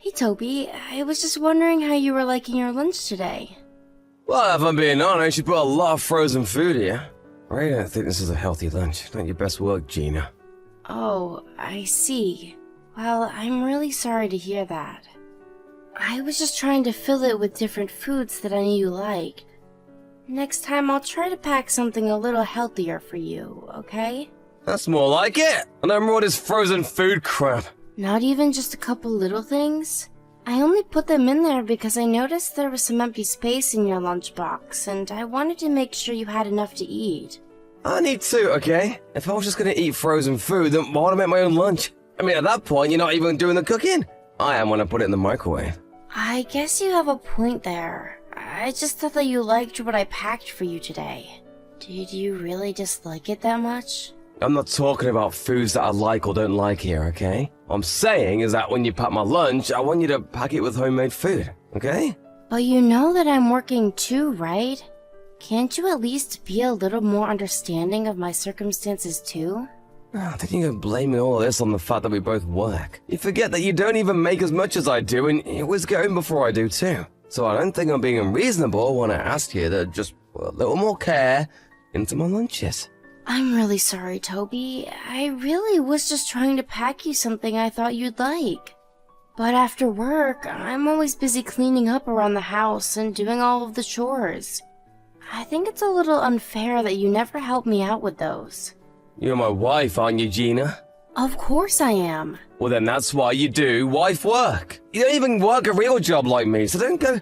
Hey Toby, I was just wondering how you were liking your lunch today. Well, if I'm being honest, you put a lot of frozen food here. Right? I think this is a healthy lunch. Not your best work, Gina. Oh, I see. Well, I'm really sorry to hear that. I was just trying to fill it with different foods that I knew you liked. Next time I'll try to pack something a little healthier for you, okay? That's more like it. And no more of this frozen food crap. Not even just a couple little things? I only put them in there because I noticed there was some empty space in your lunchbox, and I wanted to make sure you had enough to eat. I need to, okay? If I was just gonna eat frozen food, then why would I make my own lunch? I mean, at that point, you're not even doing the cooking. I am when I put it in the microwave. I guess you have a point there. I just thought that you liked what I packed for you today. Did you really dislike it that much? I'm not talking about foods that I like or don't like here, okay? What I'm saying is that when you pack my lunch, I want you to pack it with homemade food, okay? But you know that I'm working too, right? Can't you at least be a little more understanding of my circumstances too? I think you're blaming all of this on the fact that we both work. You forget that you don't even make as much as I do, and you always get home before I do too. So I don't think I'm being unreasonable when I ask you to just put a little more care into my lunches. I'm really sorry, Toby. I really was just trying to pack you something I thought you'd like. But after work, I'm always busy cleaning up around the house and doing all of the chores. I think it's a little unfair that you never help me out with those. You're my wife, aren't you, Gina? Of course I am. Well, then that's why you do wife work. You don't even work a real job like me, so don't go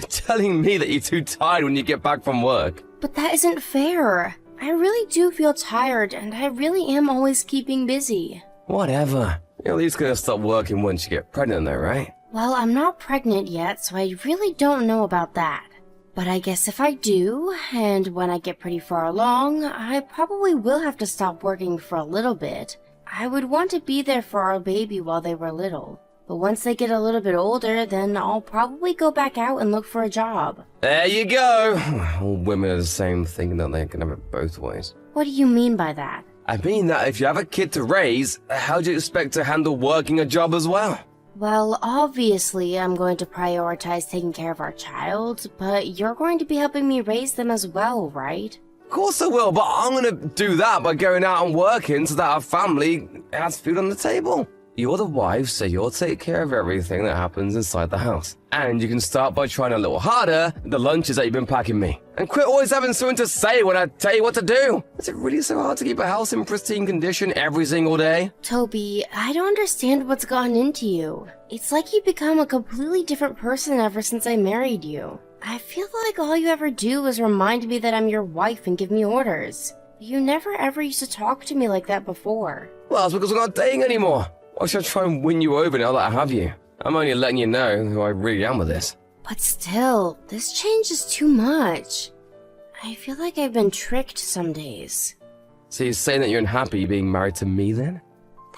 telling me that you're too tired when you get back from work. But that isn't fair. I really do feel tired, and I really am always keeping busy. Whatever. You're at least gonna stop working once you get pregnant though, right? Well, I'm not pregnant yet, so I really don't know about that. But I guess if I do, and when I get pretty far along, I probably will have to stop working for a little bit. I would want to be there for our baby while they were little. But once they get a little bit older, then I'll probably go back out and look for a job. There you go. All women are the same thing, don't they? Can have it both ways. What do you mean by that? I mean that if you have a kid to raise, how do you expect to handle working a job as well? Well, obviously I'm going to prioritize taking care of our child, but you're going to be helping me raise them as well, right? Of course I will, but I'm gonna do that by going out and working so that our family has food on the table. You're the wife, so you'll take care of everything that happens inside the house. And you can start by trying a little harder at the lunches that you've been packing me. And quit always having something to say when I tell you what to do. Is it really so hard to keep a house in pristine condition every single day? Toby, I don't understand what's gotten into you. It's like you've become a completely different person ever since I married you. I feel like all you ever do is remind me that I'm your wife and give me orders. You never ever used to talk to me like that before. Well, that's because we're not dating anymore. Why should I try and win you over now that I have you? I'm only letting you know who I really am with this. But still, this change is too much. I feel like I've been tricked some days. So you're saying that you're unhappy being married to me then?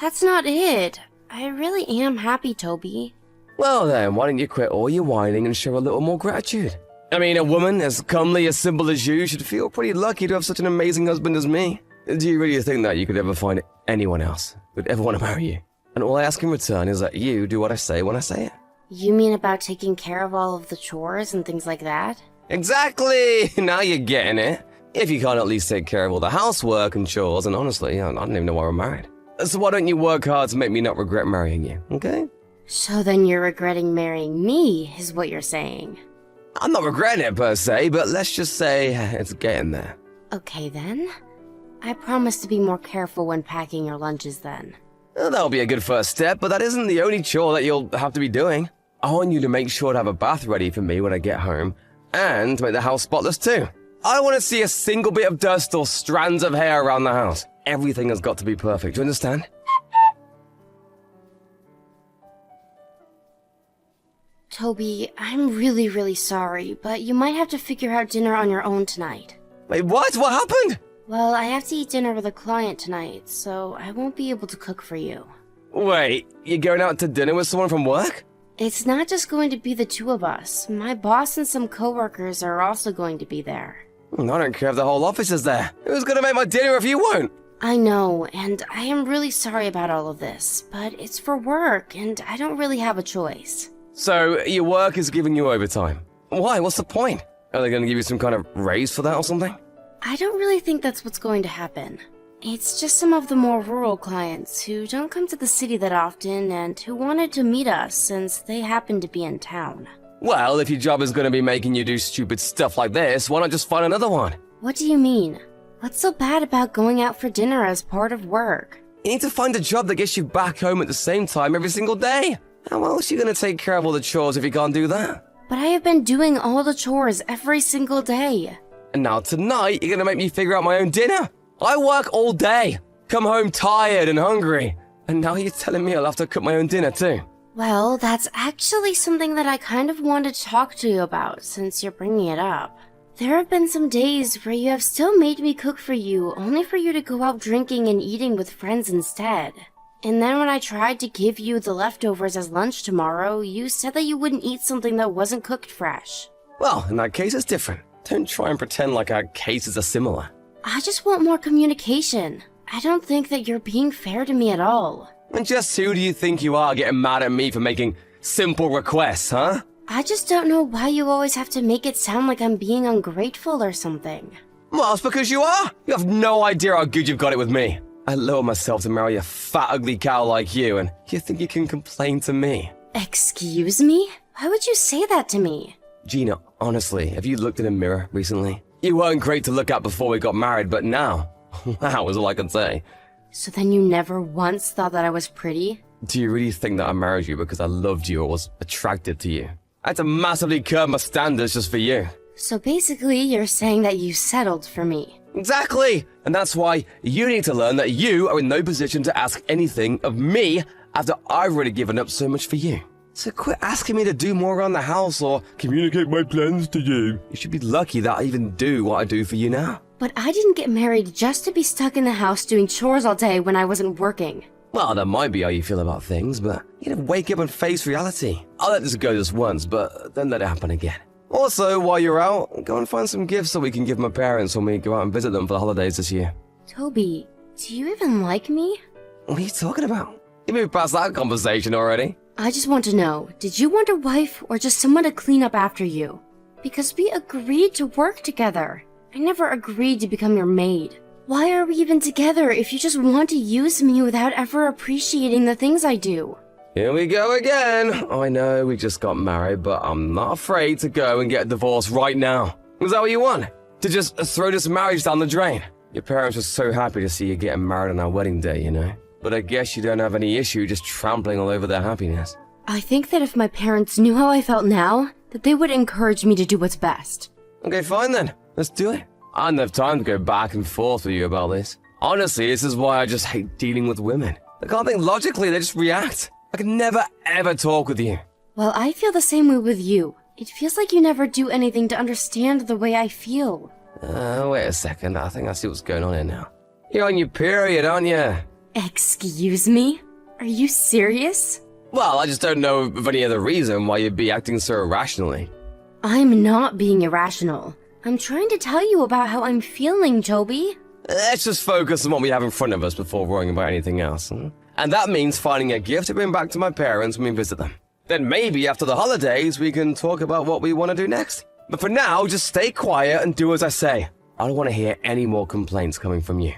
That's not it. I really am happy, Toby. Well then, why don't you quit all your whining and show a little more gratitude? I mean, a woman as comely, as simple as you should feel pretty lucky to have such an amazing husband as me. Do you really think that you could ever find anyone else who'd ever want to marry you? And all I ask in return is that you do what I say when I say it. You mean about taking care of all of the chores and things like that? Exactly! Now you're getting it. If you can't at least take care of all the housework and chores, and honestly, I don't even know why we're married. So why don't you work hard to make me not regret marrying you, okay? So then you're regretting marrying me, is what you're saying. I'm not regretting it per se, but let's just say it's getting there. Okay then. I promise to be more careful when packing your lunches then. Well, that'll be a good first step, but that isn't the only chore that you'll have to be doing. I want you to make sure to have a bath ready for me when I get home, and to make the house spotless too. I don't want to see a single bit of dust or strands of hair around the house. Everything has got to be perfect, do you understand? Toby, I'm really sorry, but you might have to figure out dinner on your own tonight. Wait, what? What happened? Well, I have to eat dinner with a client tonight, so I won't be able to cook for you. Wait, you're going out to dinner with someone from work? It's not just going to be the two of us. My boss and some coworkers are also going to be there. I don't care if the whole office is there. Who's gonna make my dinner if you won't? I know, and I am really sorry about all of this, but it's for work, and I don't really have a choice. So, your work is giving you overtime. Why? What's the point? Are they going to give you some kind of raise for that or something? I don't really think that's what's going to happen. It's just some of the more rural clients who don't come to the city that often and who wanted to meet us since they happen to be in town. Well, if your job is going to be making you do stupid stuff like this, why not just find another one? What do you mean? What's so bad about going out for dinner as part of work? You need to find a job that gets you back home at the same time every single day. How else are you going to take care of all the chores if you can't do that? But I have been doing all the chores every single day. And now tonight, you're going to make me figure out my own dinner? I work all day, come home tired and hungry. And now you're telling me I'll have to cook my own dinner too? Well, that's actually something that I kind of wanted to talk to you about since you're bringing it up. There have been some days where you have still made me cook for you only for you to go out drinking and eating with friends instead. And then when I tried to give you the leftovers as lunch tomorrow, you said that you wouldn't eat something that wasn't cooked fresh. Well, in that case, it's different. Don't try and pretend like our cases are similar. I just want more communication. I don't think that you're being fair to me at all. And just who do you think you are getting mad at me for making simple requests, huh? I just don't know why you always have to make it sound like I'm being ungrateful or something. Well, it's because you are. You have no idea how good you've got it with me. I lower myself to marry a fat, ugly cow like you, and you think you can complain to me? Excuse me? Why would you say that to me? Gina, honestly, have you looked in a mirror recently? You weren't great to look at before we got married, but now, wow, is all I can say. So then you never once thought that I was pretty? Do you really think that I married you because I loved you or was attracted to you? I had to massively curb my standards just for you. So basically, you're saying that you settled for me. Exactly! And that's why you need to learn that you are in no position to ask anything of me after I've already given up so much for you. So quit asking me to do more around the house or communicate my plans to you. You should be lucky that I even do what I do for you now. But I didn't get married just to be stuck in the house doing chores all day when I wasn't working. Well, that might be how you feel about things, but you gotta wake up and face reality. I'll let this go this once, but then let it happen again. Also, while you're out, go and find some gifts so we can give my parents when we go out and visit them for the holidays this year. Toby, do you even like me? What are you talking about? You moved past that conversation already. I just want to know, did you want a wife or just someone to clean up after you? Because we agreed to work together. I never agreed to become your maid. Why are we even together if you just want to use me without ever appreciating the things I do? Here we go again. I know we just got married, but I'm not afraid to go and get a divorce right now. Is that what you want? To just throw this marriage down the drain? Your parents were so happy to see you getting married on our wedding day, you know? But I guess you don't have any issue just trampling all over their happiness. I think that if my parents knew how I felt now, that they would encourage me to do what's best. Okay, fine then. Let's do it. I don't have time to go back and forth with you about this. Honestly, this is why I just hate dealing with women. They can't think logically, they just react. I can never ever talk with you. Well, I feel the same way with you. It feels like you never do anything to understand the way I feel. Wait a second, I think I see what's going on here now. You're on your period, aren't you? Excuse me? Are you serious? Well, I just don't know of any other reason why you'd be acting so irrationally. I'm not being irrational. I'm trying to tell you about how I'm feeling, Toby. Let's just focus on what we have in front of us before worrying about anything else. And that means finding a gift to bring back to my parents when we visit them. Then maybe after the holidays, we can talk about what we want to do next. But for now, just stay quiet and do as I say. I don't want to hear any more complaints coming from you.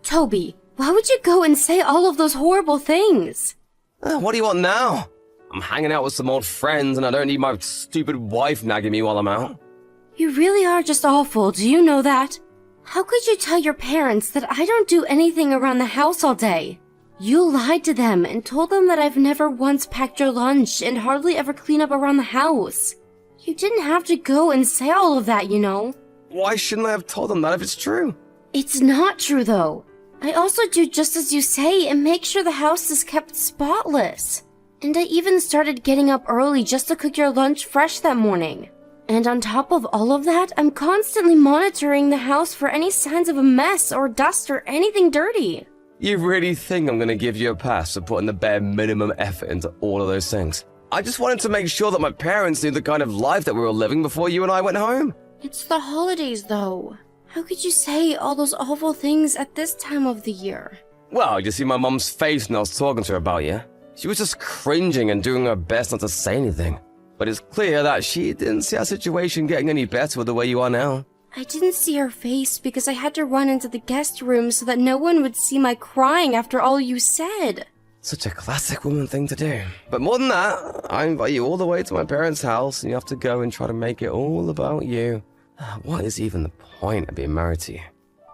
Toby, why would you go and say all of those horrible things? What do you want now? I'm hanging out with some old friends and I don't need my stupid wife nagging me while I'm out. You really are just awful, do you know that? How could you tell your parents that I don't do anything around the house all day? You lied to them and told them that I've never once packed your lunch and hardly ever clean up around the house. You didn't have to go and say all of that, you know. Why shouldn't I have told them that if it's true? It's not true, though. I also do just as you say and make sure the house is kept spotless. And I even started getting up early just to cook your lunch fresh that morning. And on top of all of that, I'm constantly monitoring the house for any signs of a mess or dust or anything dirty. You really think I'm gonna give you a pass for putting the bare minimum effort into all of those things? I just wanted to make sure that my parents knew the kind of life that we were living before you and I went home. It's the holidays, though. How could you say all those awful things at this time of the year? Well, you see my mum's face when I was talking to her about you. She was just cringing and doing her best not to say anything. But it's clear that she didn't see our situation getting any better with the way you are now. I didn't see her face because I had to run into the guest room so that no one would see my crying after all you said. Such a classic woman thing to do. But more than that, I invite you all the way to my parents' house and you have to go and try to make it all about you. What is even the point of being married to you?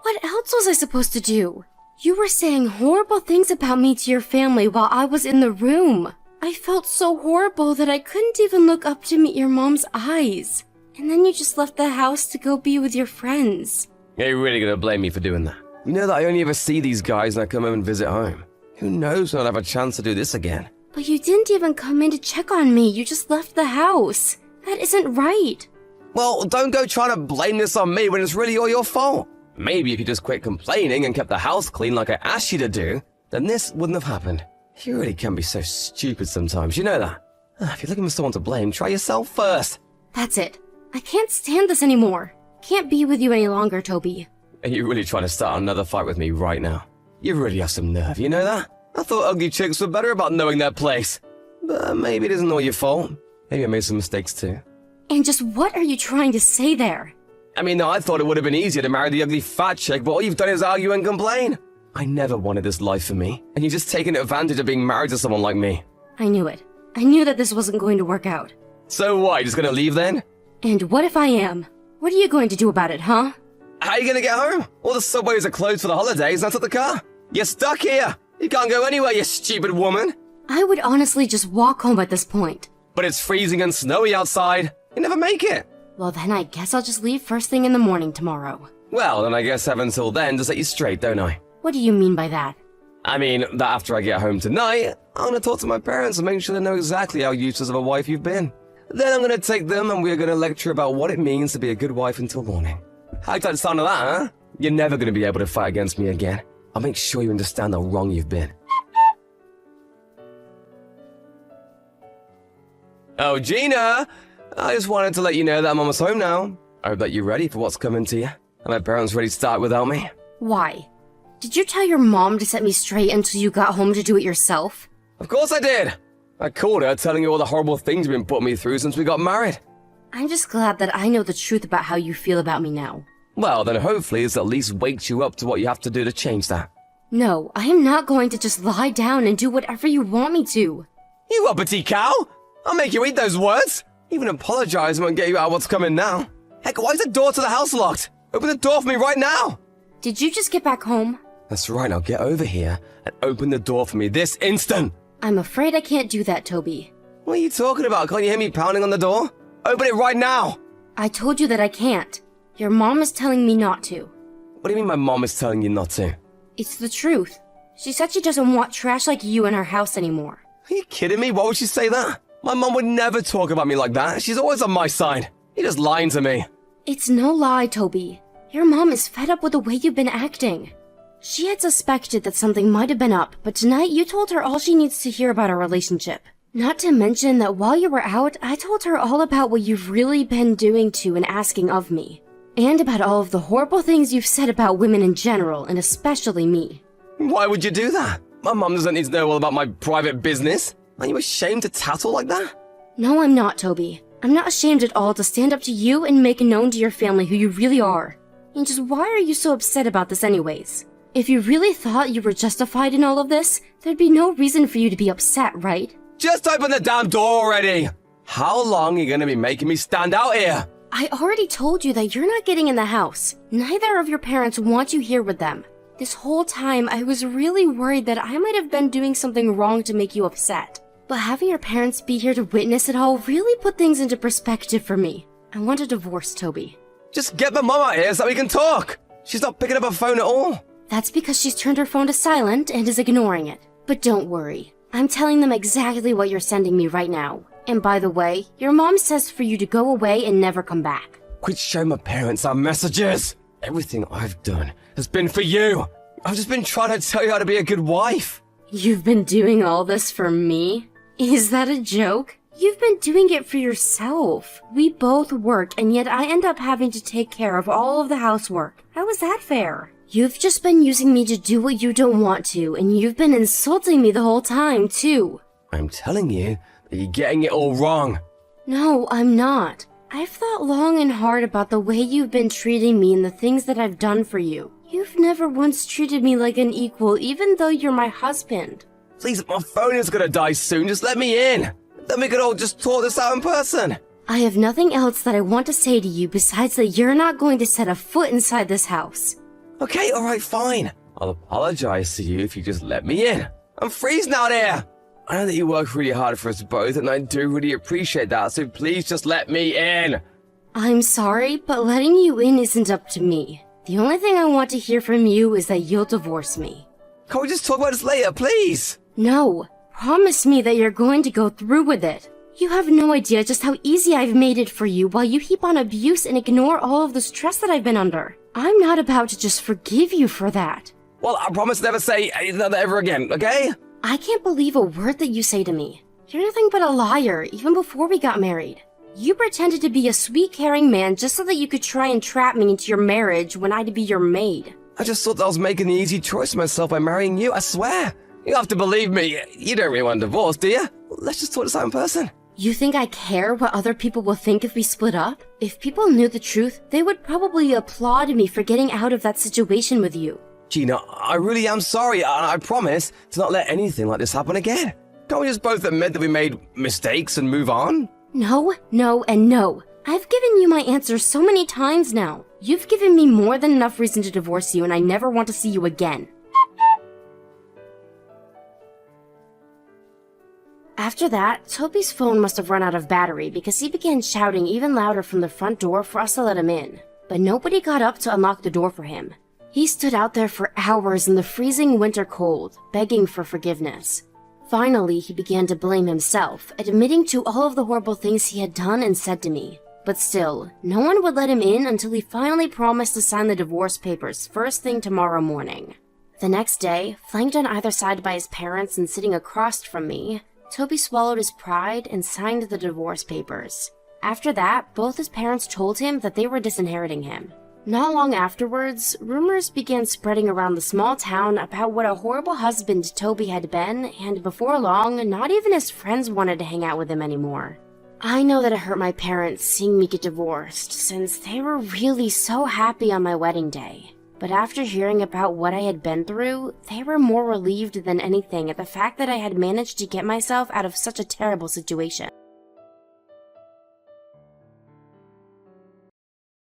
What else was I supposed to do? You were saying horrible things about me to your family while I was in the room. I felt so horrible that I couldn't even look up to meet your mom's eyes. And then you just left the house to go be with your friends. You're really gonna blame me for doing that? You know that I only ever see these guys when I come home and visit home. Who knows when I'll have a chance to do this again? But you didn't even come in to check on me. You just left the house. That isn't right. Well, don't go trying to blame this on me when it's really all your fault. Maybe if you just quit complaining and kept the house clean like I asked you to do, then this wouldn't have happened. You really can be so stupid sometimes, you know that? If you're looking for someone to blame, try yourself first. That's it. I can't stand this anymore. Can't be with you any longer, Toby. Are you really trying to start another fight with me right now? You really have some nerve, you know that? I thought ugly chicks were better about knowing their place. But maybe it isn't all your fault. Maybe I made some mistakes too. And just what are you trying to say there? I mean, I thought it would have been easier to marry the ugly fat chick, but all you've done is argue and complain. I never wanted this life for me, and you're just taking advantage of being married to someone like me. I knew it. I knew that this wasn't going to work out. So what, you just gonna leave then? And what if I am? What are you going to do about it, huh? How are you gonna get home? All the subways are closed for the holidays, and I took the car. You're stuck here. You can't go anywhere, you stupid woman. I would honestly just walk home at this point. But it's freezing and snowy outside. You never make it. Well, then I guess I'll just leave first thing in the morning tomorrow. Well, then I guess I have until then to set you straight, don't I? What do you mean by that? I mean, that after I get home tonight, I'm gonna talk to my parents and make sure they know exactly how useless of a wife you've been. Then I'm gonna take them and we're gonna lecture about what it means to be a good wife until morning. How you like the sound of that, huh? You're never gonna be able to fight against me again. I'll make sure you understand how wrong you've been. Oh, Gina! I just wanted to let you know that I'm almost home now. I hope that you're ready for what's coming to you. Are my parents ready to start without me? Why? Did you tell your mom to set me straight until you got home to do it yourself? Of course I did! I called her telling you all the horrible things you've been putting me through since we got married. I'm just glad that I know the truth about how you feel about me now. Well, then hopefully this at least wakes you up to what you have to do to change that. No, I am not going to just lie down and do whatever you want me to. You uppity cow! I'll make you eat those words! Even apologize won't get you out of what's coming now. Heck, why is the door to the house locked? Open the door for me right now! Did you just get back home? That's right, now get over here and open the door for me this instant! I'm afraid I can't do that, Toby. What are you talking about? Can't you hear me pounding on the door? Open it right now! I told you that I can't. Your mom is telling me not to. What do you mean my mom is telling you not to? It's the truth. She said she doesn't want trash like you in her house anymore. Are you kidding me? Why would she say that? My mom would never talk about me like that. She's always on my side. You're just lying to me. It's no lie, Toby. Your mom is fed up with the way you've been acting. She had suspected that something might have been up, but tonight you told her all she needs to hear about our relationship. Not to mention that while you were out, I told her all about what you've really been doing to and asking of me. And about all of the horrible things you've said about women in general, and especially me. Why would you do that? My mom doesn't need to know all about my private business. Are you ashamed to tattle like that? No, I'm not, Toby. I'm not ashamed at all to stand up to you and make known to your family who you really are. And just why are you so upset about this anyways? If you really thought you were justified in all of this, there'd be no reason for you to be upset, right? Just open the damn door already! How long are you gonna be making me stand out here? I already told you that you're not getting in the house. Neither of your parents want you here with them. This whole time, I was really worried that I might have been doing something wrong to make you upset. But having your parents be here to witness it all really put things into perspective for me. I want a divorce, Toby. Just get my mom out here so we can talk! She's not picking up her phone at all. That's because she's turned her phone to silent and is ignoring it. But don't worry. I'm telling them exactly what you're sending me right now. And by the way, your mom says for you to go away and never come back. Quit showing my parents our messages! Everything I've done has been for you! I've just been trying to tell you how to be a good wife! You've been doing all this for me? Is that a joke? You've been doing it for yourself. We both work, and yet I end up having to take care of all of the housework. How is that fair? You've just been using me to do what you don't want to, and you've been insulting me the whole time, too. I'm telling you that you're getting it all wrong. No, I'm not. I've thought long and hard about the way you've been treating me and the things that I've done for you. You've never once treated me like an equal, even though you're my husband. Please, my phone is gonna die soon. Just let me in. Then we could all just talk this out in person. I have nothing else that I want to say to you besides that you're not going to set a foot inside this house. Okay, alright, fine. I'll apologize to you if you just let me in. I'm freezing out here. I know that you work really hard for us both, and I do really appreciate that, so please just let me in. I'm sorry, but letting you in isn't up to me. The only thing I want to hear from you is that you'll divorce me. Can we just talk about this later, please? No. Promise me that you're going to go through with it. You have no idea just how easy I've made it for you while you heap on abuse and ignore all of the stress that I've been under. I'm not about to just forgive you for that. Well, I promise never say anything like that ever again, okay? I can't believe a word that you say to me. You're nothing but a liar, even before we got married. You pretended to be a sweet, caring man just so that you could try and trap me into your marriage when I'd be your maid. I just thought that I was making the easy choice for myself by marrying you, I swear. You have to believe me. You don't really want a divorce, do you? Let's just talk this out in person. You think I care what other people will think if we split up? If people knew the truth, they would probably applaud me for getting out of that situation with you. Gina, I really am sorry, and I promise to not let anything like this happen again. Can't we just both admit that we made mistakes and move on? No, no, and no. I've given you my answer so many times now. You've given me more than enough reason to divorce you, and I never want to see you again. After that, Toby's phone must have run out of battery because he began shouting even louder from the front door for us to let him in. But nobody got up to unlock the door for him. He stood out there for hours in the freezing winter cold, begging for forgiveness. Finally, he began to blame himself, admitting to all of the horrible things he had done and said to me. But still, no one would let him in until he finally promised to sign the divorce papers first thing tomorrow morning. The next day, flanked on either side by his parents and sitting across from me, Toby swallowed his pride and signed the divorce papers. After that, both his parents told him that they were disinheriting him. Not long afterwards, rumors began spreading around the small town about what a horrible husband Toby had been, and before long, not even his friends wanted to hang out with him anymore. I know that it hurt my parents seeing me get divorced, since they were really so happy on my wedding day. But after hearing about what I had been through, they were more relieved than anything at the fact that I had managed to get myself out of such a terrible situation.